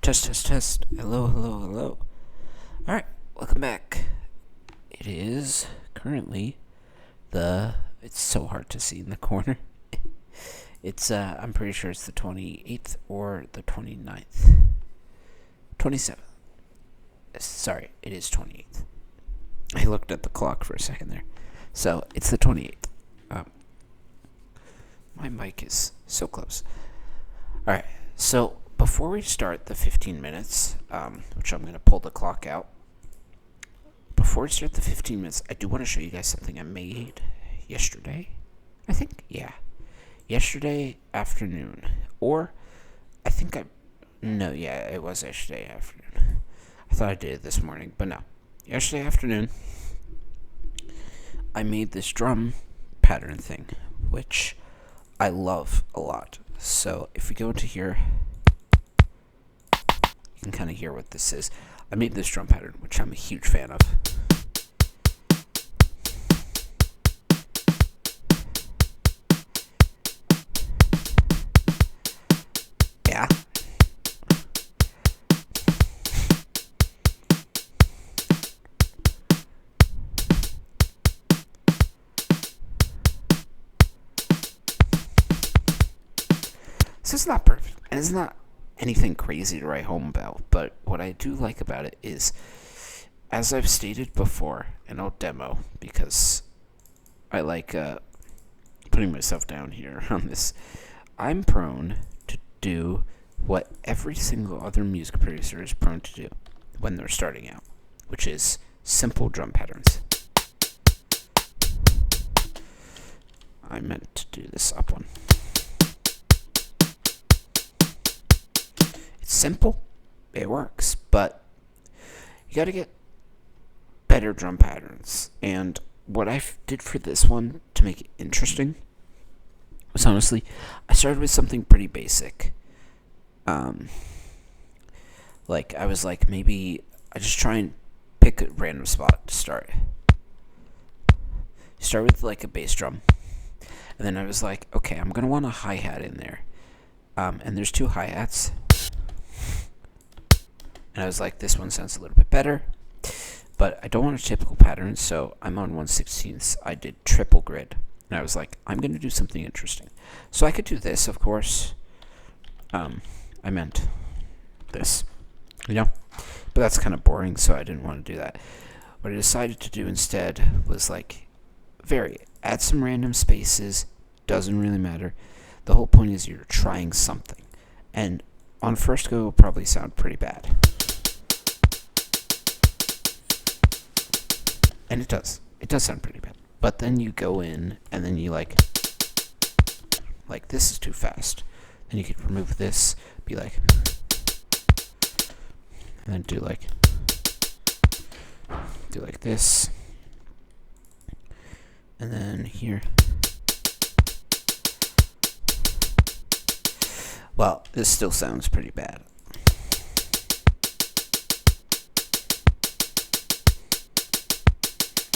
Test, test, test. Hello, hello, hello. Alright, welcome back. It is currently it's so hard to see in the corner. I'm pretty sure it's the 28th or the 29th. 27th. Sorry, it is 28th. I looked at the clock for a second there. So, it's the 28th. My mic is so close. Alright, so before we start the 15 minutes, which I'm going to pull the clock out, before we start the 15 minutes, I do want to show you guys something I made yesterday. I think, yeah. Yesterday afternoon. Or, it was yesterday afternoon. I thought I did it this morning, but no. Yesterday afternoon, I made this drum pattern thing, which I love a lot. So if we go into here, you can kind of hear what this is. I made this drum pattern, which I'm a huge fan of. Yeah. So it's not perfect, and it's not anything crazy to write home about, but what I do like about it is, as I've stated before, and I'll demo, because I like putting myself down here on this, I'm prone to do what every single other music producer is prone to do when they're starting out, which is simple drum patterns. I meant to do this up one. Simple, it works, but you gotta get better drum patterns. And what I did for this one to make it interesting was, honestly, I started with something pretty basic. I was like, maybe I just try and pick a random spot to start. Start with like a bass drum, and then I was like, okay, I'm gonna want a hi-hat in there. And there's two hi-hats. And I was like, this one sounds a little bit better, but I don't want a typical pattern, so I'm on 1/16. I did triple grid, and I was like, I'm going to do something interesting. So I could do this, of course. I meant this, but that's kind of boring, so I didn't want to do that. What I decided to do instead was like vary it. Add some random spaces, doesn't really matter. The whole point is you're trying something, and on first go, it'll probably sound pretty bad. And it does. It does sound pretty bad. But then you go in, and then you like this is too fast. Then you could remove this, be like, and then do like this. And then here. Well, this still sounds pretty bad.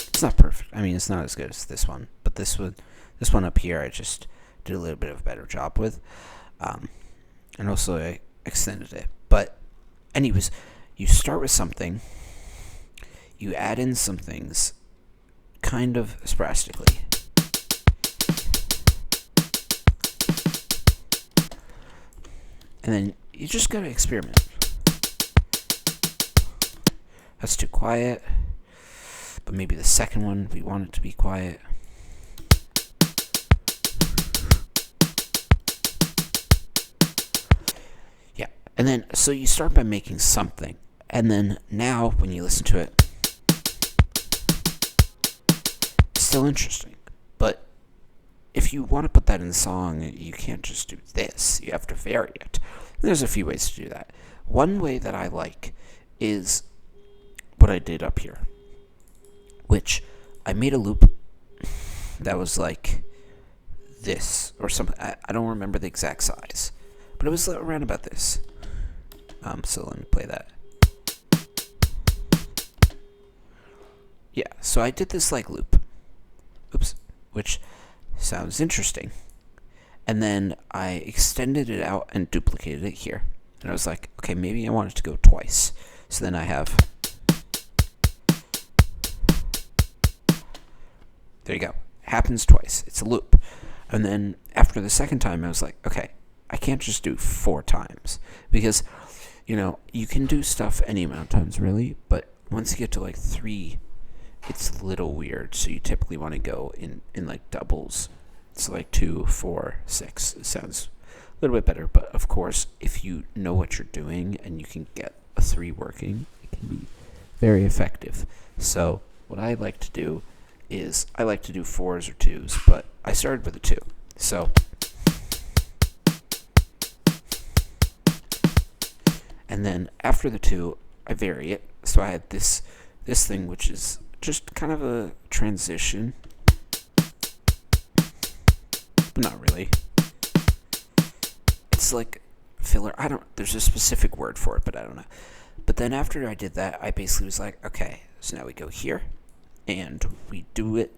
It's not perfect. I mean, it's not as good as this one, but this one up here, I just did a little bit of a better job with, and also I extended it. But anyways, you start with something, you add in some things, kind of sporadically. And then you just gotta experiment. That's too quiet. But maybe the second one, we want it to be quiet. Yeah. And then, so you start by making something. And then now, when you listen to it, it's still interesting. But if you want to put that in the song, you can't just do this. You have to vary it. And there's a few ways to do that. One way that I like is what I did up here, which I made a loop that was like this or something. I don't remember the exact size, but it was around about this. So let me play that. Yeah, so I did this like loop. Oops. Which sounds interesting. And then I extended it out and duplicated it here. And I was like, okay, maybe I want it to go twice. So then I have, there you go, happens twice. It's a loop. And then after the second time, I was like, okay, I can't just do 4 times, because, you know, you can do stuff any amount of times, really, but once you get to like 3, it's a little weird. So you typically want to go in like doubles. So like 2, 4, 6. It sounds a little bit better, but of course, if you know what you're doing and you can get a 3 working, it can be very effective. So what I like to do is I like to do 4s or 2s, but I started with a 2. So, and then after the 2, I vary it. So I had this thing, which is just kind of a transition, but not really. It's like filler. There's a specific word for it, but I don't know. But then after I did that, I basically was like, okay, so now we go here, and we do it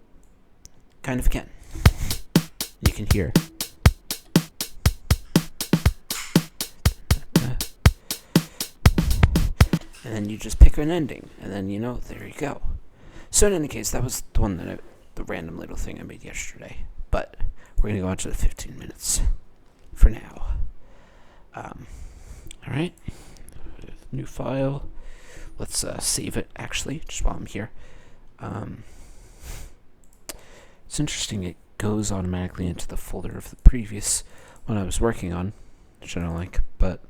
kind of again. You can hear. And then you just pick an ending, and then, you know, there you go. So in any case, that was the one the random little thing I made yesterday. But we're going to go on to the 15 minutes for now. Alright. New file. Let's save it, actually, just while I'm here. It's interesting, it goes automatically into the folder of the previous one I was working on, which I don't like, but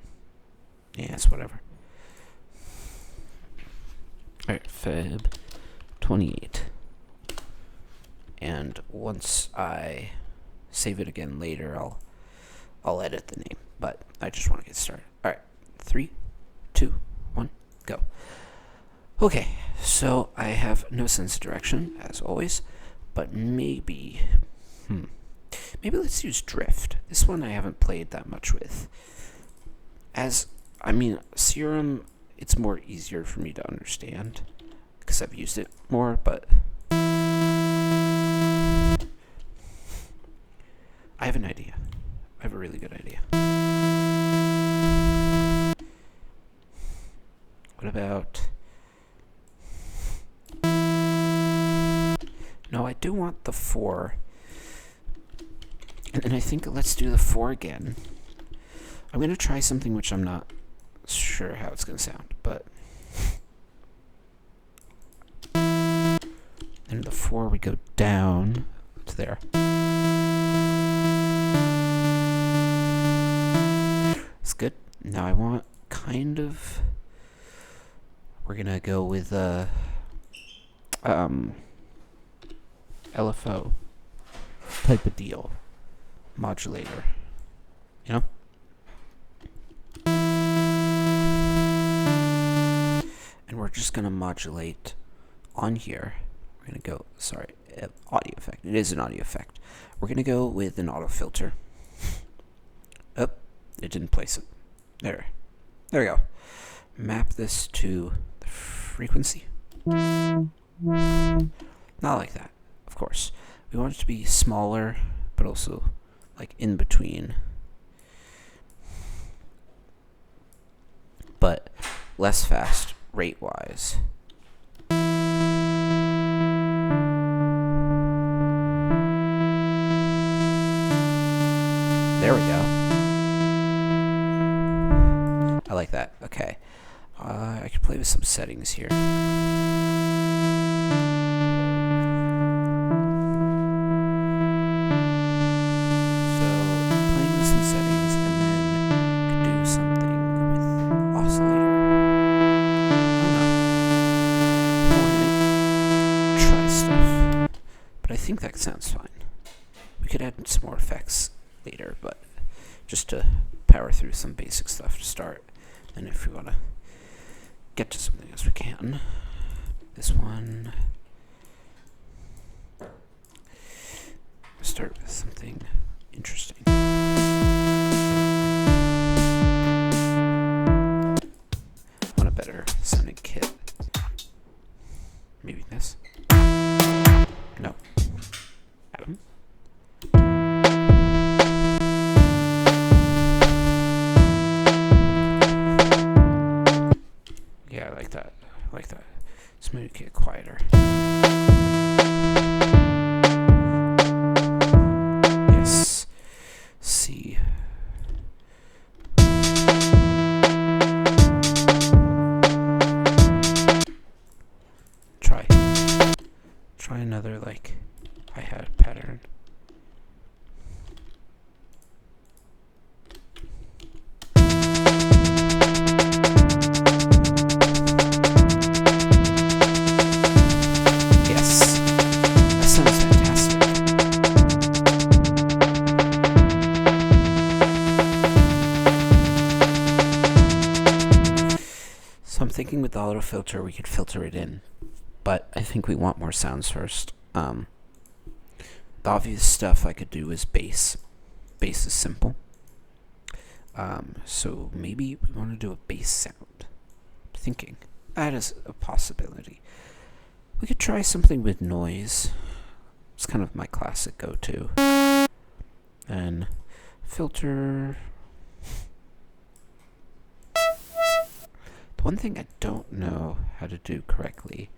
yeah, it's whatever. Alright, Feb 28. And once I save it again later, I'll edit the name, but I just want to get started. Alright, 3, 2, 1, go. Okay, so I have no sense of direction, as always, but maybe let's use drift. This one I haven't played that much with. Serum, it's more easier for me to understand, because I've used it more, but I have an idea. I have a really good idea. What about... No, I do want the 4. And I think let's do the 4 again. I'm going to try something which I'm not sure how it's going to sound, but... And the 4, we go down to there. It's good. Now I want kind of... We're going to go with LFO type of deal. Modulator. You know? And we're just going to modulate on here. We're going to go, audio effect. It is an audio effect. We're going to go with an auto filter. Oh, it didn't place it. There we go. Map this to the frequency. Not like that, of course. We want it to be smaller, but also like in between. But less fast rate-wise. There we go. I like that. Okay. I could play with some settings here. I think that sounds fine. We could add some more effects later, but just to power through some basic stuff to start. And if we want to get to something else, we can. This one. Start with something interesting. I want a better sounding kit. Maybe this. No. Adam? like that. Let's make it quieter. Yes. C. Try another like hi-hat pattern. Yes, that sounds fantastic. So I'm thinking with the auto filter we could filter it in, but I think we want more sounds first. The obvious stuff I could do is bass. Bass is simple. So maybe we want to do a bass sound. I'm thinking that is a possibility. We could try something with noise. It's kind of my classic go-to. And filter. The one thing I don't know how to do correctly,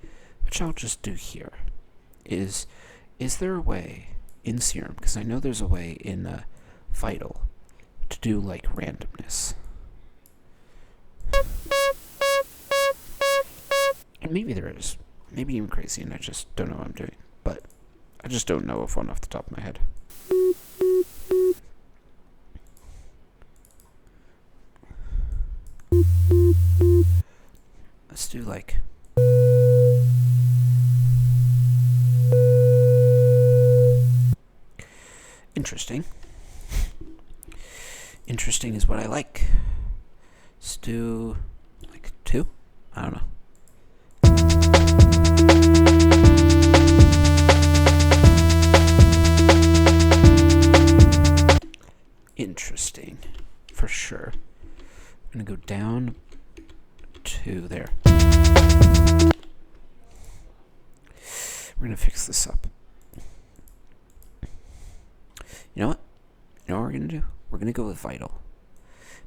which I'll just do here, is there a way in Serum, because I know there's a way in Vital, to do like randomness. And maybe there is. Maybe I'm crazy and I just don't know what I'm doing. But I just don't know of one off the top of my head. Let's do like... Interesting. Interesting is what I like. Let's do like 2? I don't know. Interesting, for sure. I'm gonna go down to there. We're gonna fix this up. You know what? You know what we're gonna do? We're gonna go with Vital,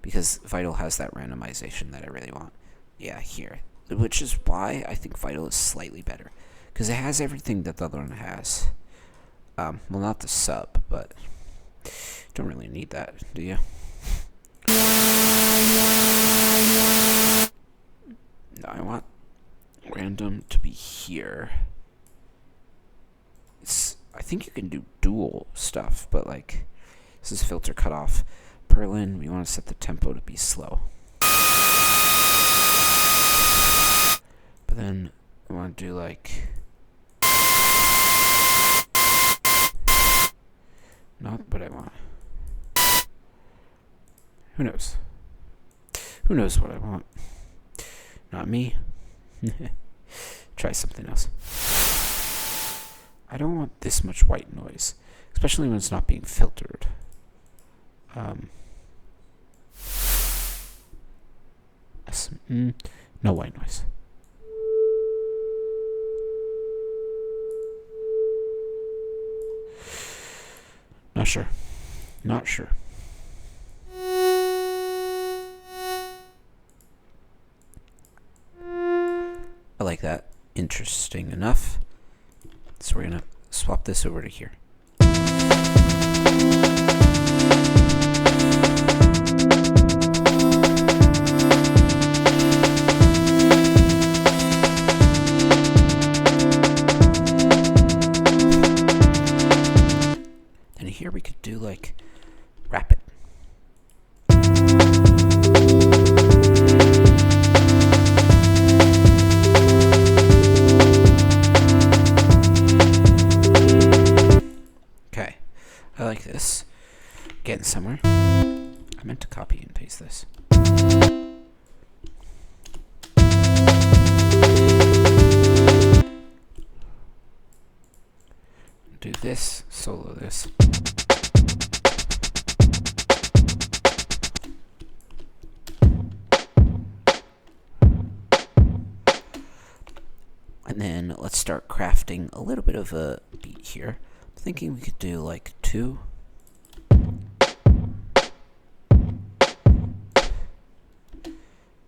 because Vital has that randomization that I really want. Yeah, here. Which is why I think Vital is slightly better, because it has everything that the other one has. Well, not the sub, but don't really need that, do you? No, I want random to be here. I think you can do dual stuff, but like, this is filter cutoff. Perlin, we want to set the tempo to be slow. But then I want to do like, not what I want. Who knows? Who knows what I want? Not me. Try something else. I don't want this much white noise, especially when it's not being filtered. No white noise. Not sure. Not sure. I like that. Interesting enough. So we're gonna swap this over to here. Then here we could do like rapid. I like this. Getting somewhere. I meant to copy and paste this. Do this, solo this. And then let's start crafting a little bit of a beat here. Thinking we could do like 2.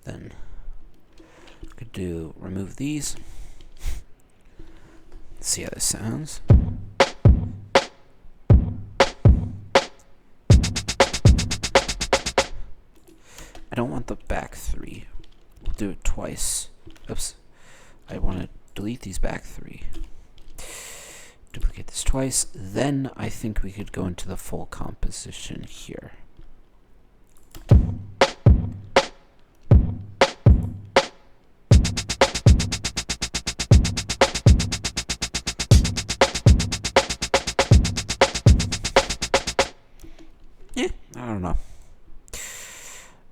Then we could do remove these. See how this sounds. I don't want the back three. We'll do it twice. Oops. I want to delete these back three. Duplicate this twice. Then I think we could go into the full composition here. Yeah, I don't know.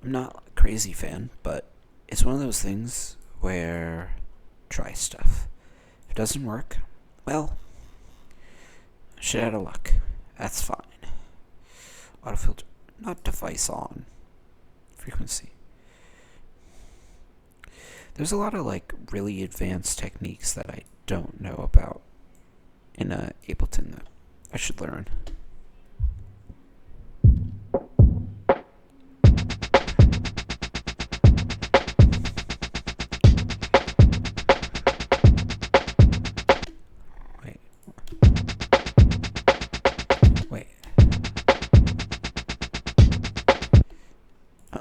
I'm not a crazy fan, but it's one of those things where try stuff. If it doesn't work, well, shit out of luck. That's fine. Autofilter, not device on. Frequency. There's a lot of like really advanced techniques that I don't know about in Ableton that I should learn.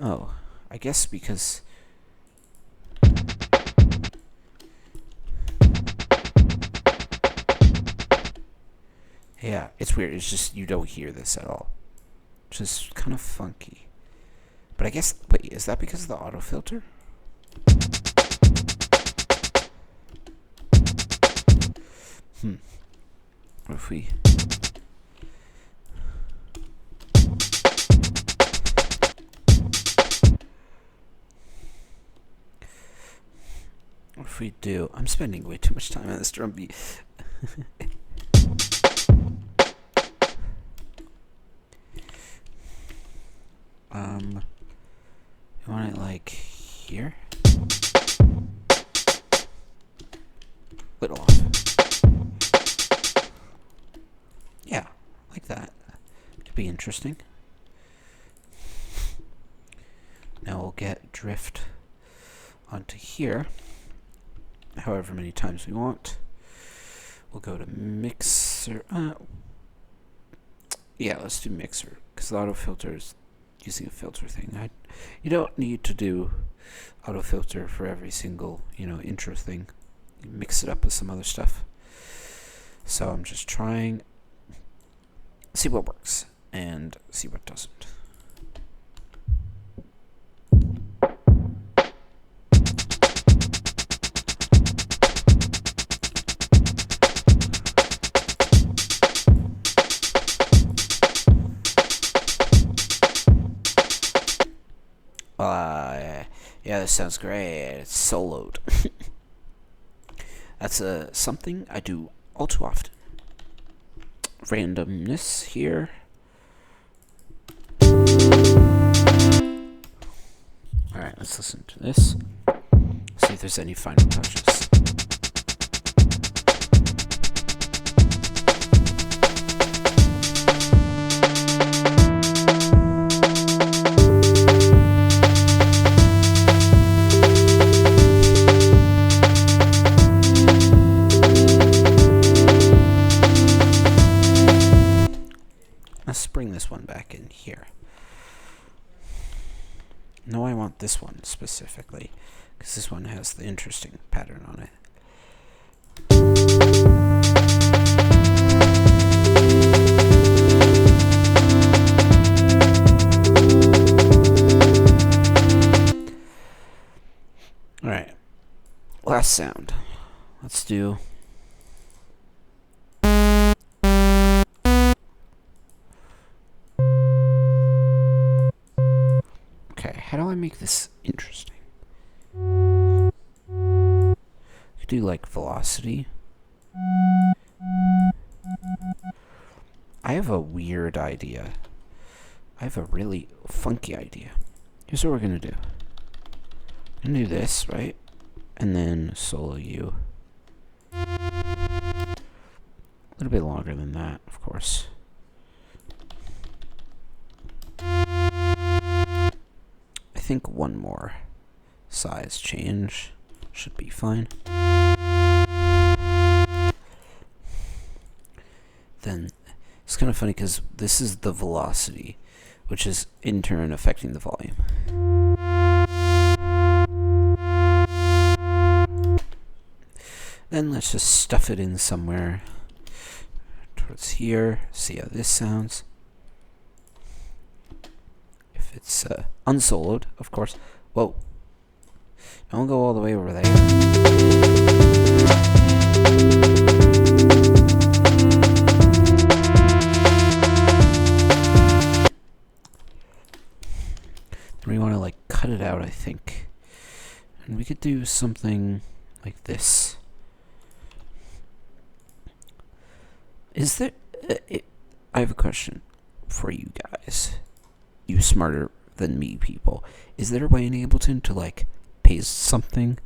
Oh, I guess because yeah, it's weird. It's just you don't hear this at all. It's just kind of funky. But I guess, wait, is that because of the auto filter? What if we... What if we do... I'm spending way too much time on this drum beat. You want it like here? Little off. Yeah, like that. Could be interesting. Now we'll get drift onto here. However many times we want. We'll go to mixer. Yeah, let's do mixer because the auto filter is using a filter thing. You don't need to do auto filter for every single intro thing. You mix it up with some other stuff. So I'm just trying, see what works and see what doesn't. Yeah, this sounds great. It's soloed. That's something I do all too often. Randomness here. Alright, let's listen to this. See if there's any final touches. Let's bring this one back in here. No, I want this one specifically, because this one has the interesting pattern on it. Alright, last sound. Let's do... How do I make this interesting? Could do like velocity. I have a weird idea. I have a really funky idea. Here's what we're gonna do. I'm gonna do this, right? And then solo U. A little bit longer than that, of course. I think one more size change. Should be fine. Then it's kind of funny because this is the velocity, which is in turn affecting the volume. Then let's just stuff it in somewhere towards here. See how this sounds. If it's unsoloed, of course. Whoa. Don't go all the way over there. We want to like cut it out, I think. And we could do something like this. Is there... I have a question for you guys. You smarter than me people. Is there a way in Ableton to like paste something?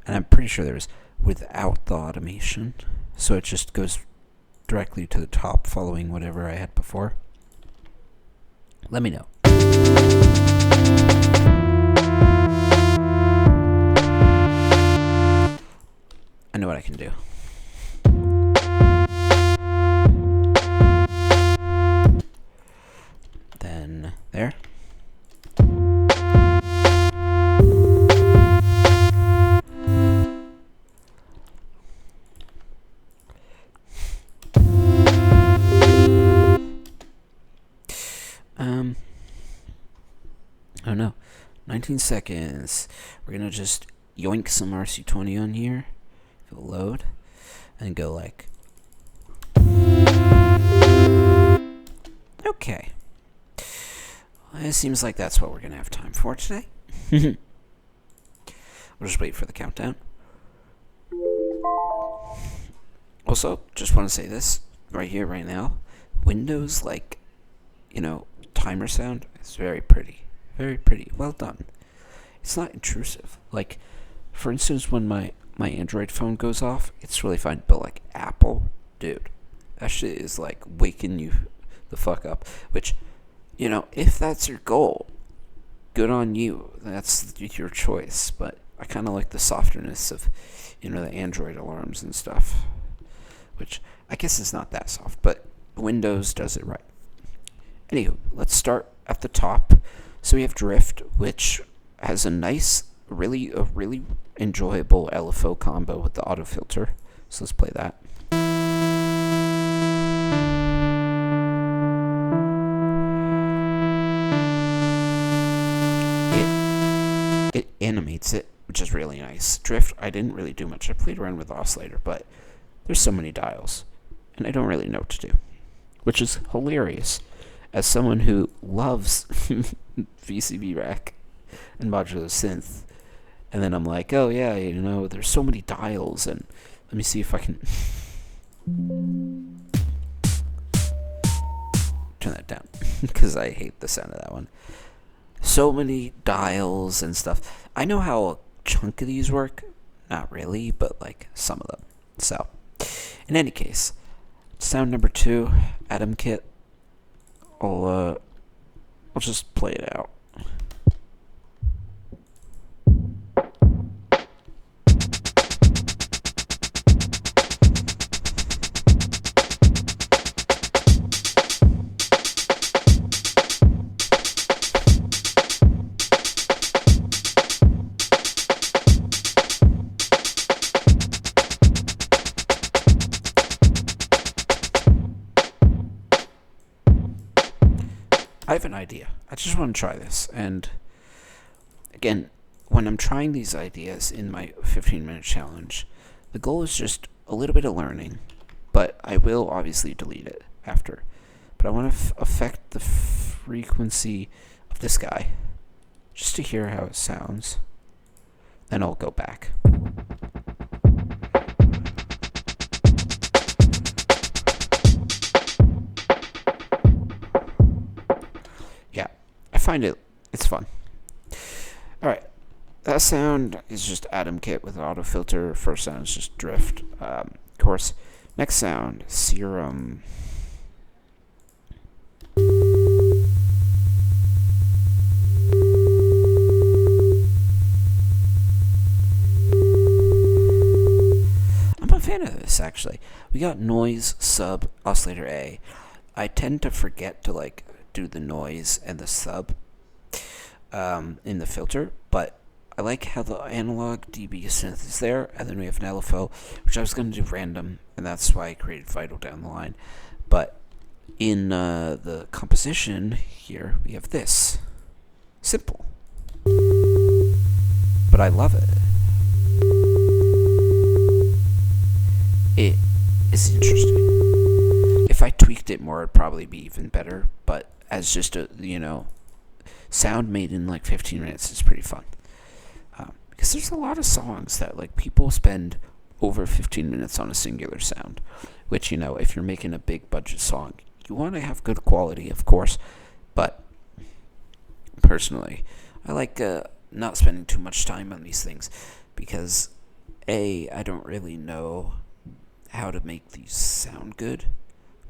And I'm pretty sure there's without the automation. So it just goes directly to the top following whatever I had before. Let me know. I know what I can do. Then there. I don't know. 19 seconds. We're gonna just yoink some RC20 on here. It'll load. And go like. Okay. It seems like that's what we're gonna have time for today. We'll just wait for the countdown. Also, just want to say this right here, right now. Windows, like, you know, timer sound is very pretty. Very pretty. Well done. It's not intrusive. Like, for instance, when my Android phone goes off, it's really fine. But, like, Apple, dude, that shit is, like, waking you the fuck up. Which, you know, if that's your goal, good on you. That's your choice. But I kind of like the softness of, you know, the Android alarms and stuff. Which, I guess it's not that soft. But Windows does it right. Anywho, let's start at the top. So we have Drift, which has a nice, really enjoyable LFO combo with the auto filter. So let's play that. It animates it, which is really nice. Drift, I didn't really do much. I played around with the oscillator, but there's so many dials, and I don't really know what to do, which is hilarious. As someone who loves VCB rack and modular synth, and then I'm like, oh yeah, you know, there's so many dials, and let me see if I can turn that down because I hate the sound of that one. So many dials and stuff. I know how a chunk of these work, not really, but like some of them. So, in any case, sound number 2, Atom Kit. I'll just play it out. I have an idea. I just want to try this. And again, when I'm trying these ideas in my 15-minute challenge, the goal is just a little bit of learning, but I will obviously delete it after. But I want to affect the frequency of this guy just to hear how it sounds. Then I'll go back. Find it's fun. Alright, that sound is just Atom Kit with auto filter. First sound is just Drift. Of course, next sound, Serum. fan of this, actually. We got noise, sub, oscillator A. I tend to forget to, like, do the noise and the sub in the filter, but I like how the analog dB synth is there, and then we have an LFO, which I was going to do random, and that's why I created Vital down the line. But in the composition here, we have this. Simple. But I love it. It is interesting. If I tweaked it more, it'd probably be even better, but as just a, sound made in like 15 minutes is pretty fun. Because there's a lot of songs that like people spend over 15 minutes on a singular sound, which, if you're making a big budget song, you want to have good quality, of course, but personally, I like not spending too much time on these things because I don't really know how to make these sound good,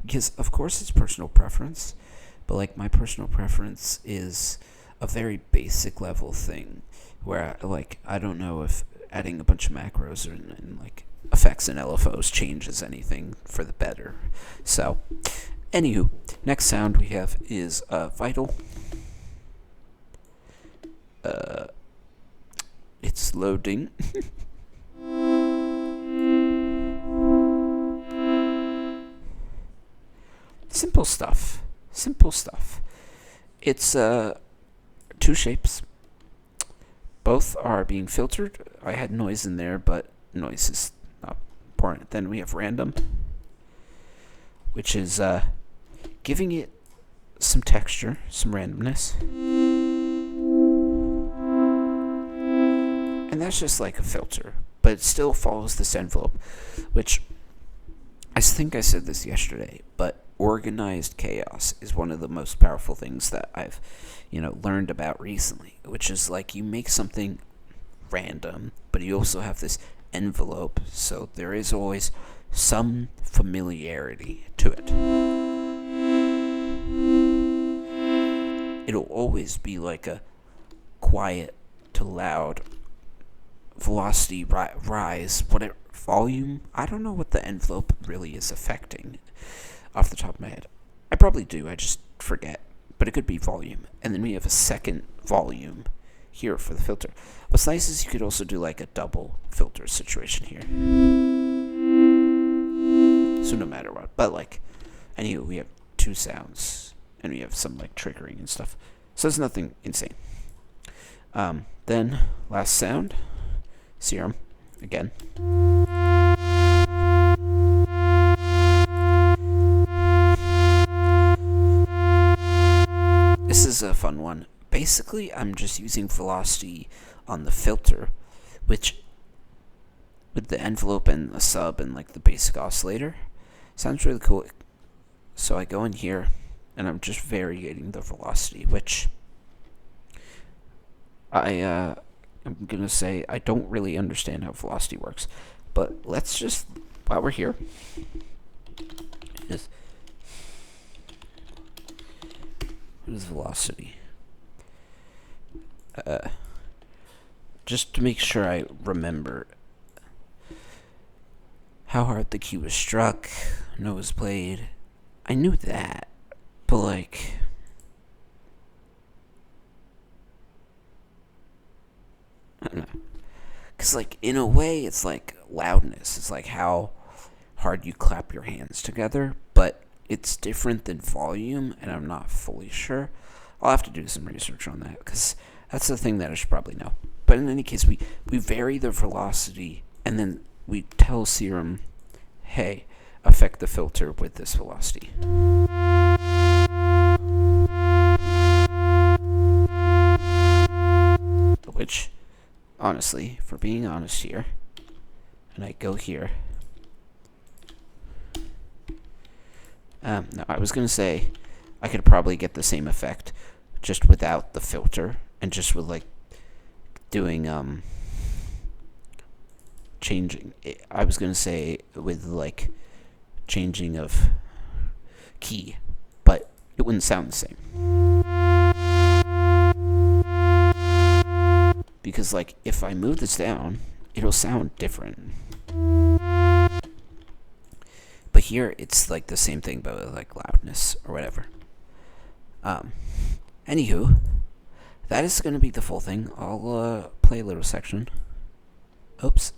because of course it's personal preference, but like my personal preference is a very basic level thing where I don't know if adding a bunch of macros and like effects and LFOs changes anything for the better. So anywho, next sound we have is Vital. It's loading. Simple stuff. It's two shapes. Both are being filtered. I had noise in there, but noise is not important. Then we have random, which is giving it some texture, some randomness. And that's just like a filter, but it still follows this envelope, which I think I said this yesterday, but organized chaos is one of the most powerful things that I've, learned about recently, which is like you make something random, but you also have this envelope, so there is always some familiarity to it. It'll always be like a quiet to loud velocity rise, whatever volume. I don't know what the envelope really is affecting off the top of my head. I probably do, I just forget, but it could be volume. And then we have a second volume here for the filter. What's nice is you could also do like a double filter situation here, so no matter what. But like, anyway, we have two sounds and we have some like triggering and stuff, so it's nothing insane. Then last sound, Serum again. This is a fun one. Basically, I'm just using velocity on the filter, which with the envelope and the sub and like the basic oscillator sounds really cool. So I go in here and I'm just varying the velocity, which I'm gonna say I don't really understand how velocity works, but let's just, while we're here, what is velocity? Just to make sure I remember how hard the cue was struck, nose played. I knew that, but like, I don't know. Because like, in a way, it's like loudness. It's like how hard you clap your hands together, but it's different than volume, and I'm not fully sure. I'll have to do some research on that, because that's the thing that I should probably know. But in any case, we vary the velocity, and then we tell Serum, hey, affect the filter with this velocity. Which, honestly, for being honest here, and I go here, no, I was going to say I could probably get the same effect just without the filter and just with like doing changing. I was going to say with like changing of key, but it wouldn't sound the same. Because like if I move this down, it'll sound different. here it's like the same thing, but with like loudness or whatever. Anywho, that is going to be the full thing. I'll play a little section. Oops.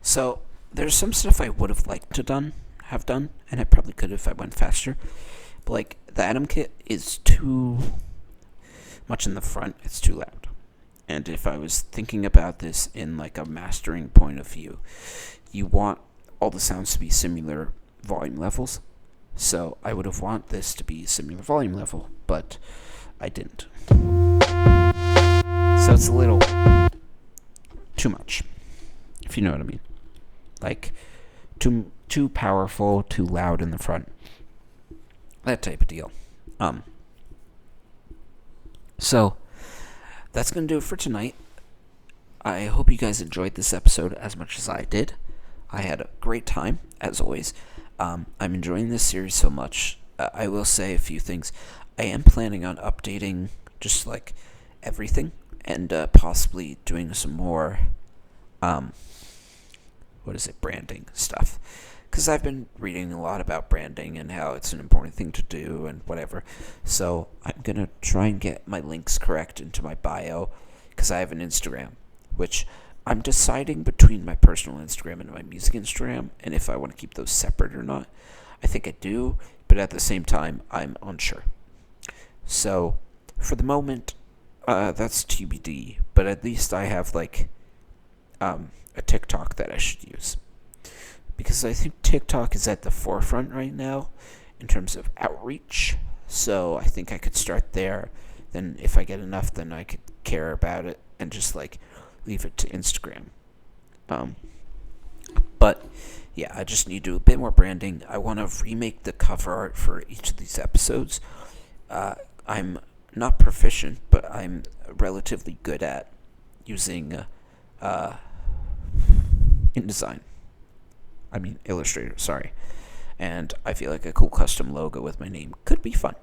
So there's some stuff I would have liked to have done, and I probably could if I went faster. But like the Atom kit is too much in the front; it's too loud. And if I was thinking about this in like a mastering point of view, you want all the sounds to be similar volume levels. So I would have want this to be similar volume level, but I didn't. So it's a little too much, if you know what I mean. Like too powerful, too loud in the front. That type of deal. So that's going to do it for tonight. I hope you guys enjoyed this episode as much as I did. I had a great time, as always. I'm enjoying this series so much. I will say a few things. I am planning on updating just like everything and possibly doing some more branding stuff. Because I've been reading a lot about branding and how it's an important thing to do and whatever. So I'm going to try and get my links correct into my bio, because I have an Instagram, which I'm deciding between my personal Instagram and my music Instagram, and if I want to keep those separate or not. I think I do, but at the same time, I'm unsure. So for the moment, that's TBD, but at least I have like a TikTok that I should use. Because I think TikTok is at the forefront right now in terms of outreach. So I think I could start there. Then if I get enough, then I could care about it and just like leave it to Instagram. But yeah, I just need to do a bit more branding. I want to remake the cover art for each of these episodes. I'm not proficient, but I'm relatively good at using Illustrator, sorry. And I feel like a cool custom logo with my name could be fun.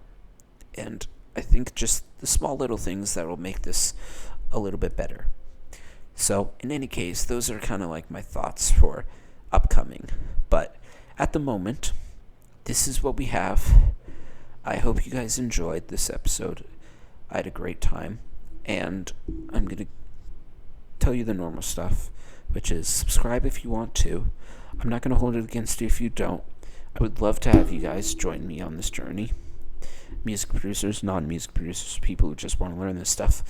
And I think just the small little things that will make this a little bit better. So, in any case, those are kind of like my thoughts for upcoming. But at the moment, this is what we have. I hope you guys enjoyed this episode. I had a great time. And I'm going to tell you the normal stuff, which is subscribe if you want to. I'm not going to hold it against you if you don't. I would love to have you guys join me on this journey. Music producers, non-music producers, people who just want to learn this stuff.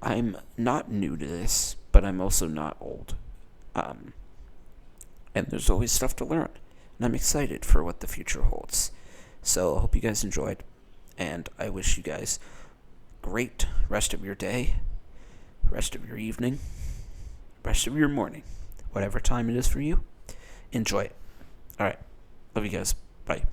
I'm not new to this, but I'm also not old. And there's always stuff to learn. And I'm excited for what the future holds. So I hope you guys enjoyed. And I wish you guys great rest of your day, rest of your evening, rest of your morning, whatever time it is for you. Enjoy it. All right. Love you guys. Bye.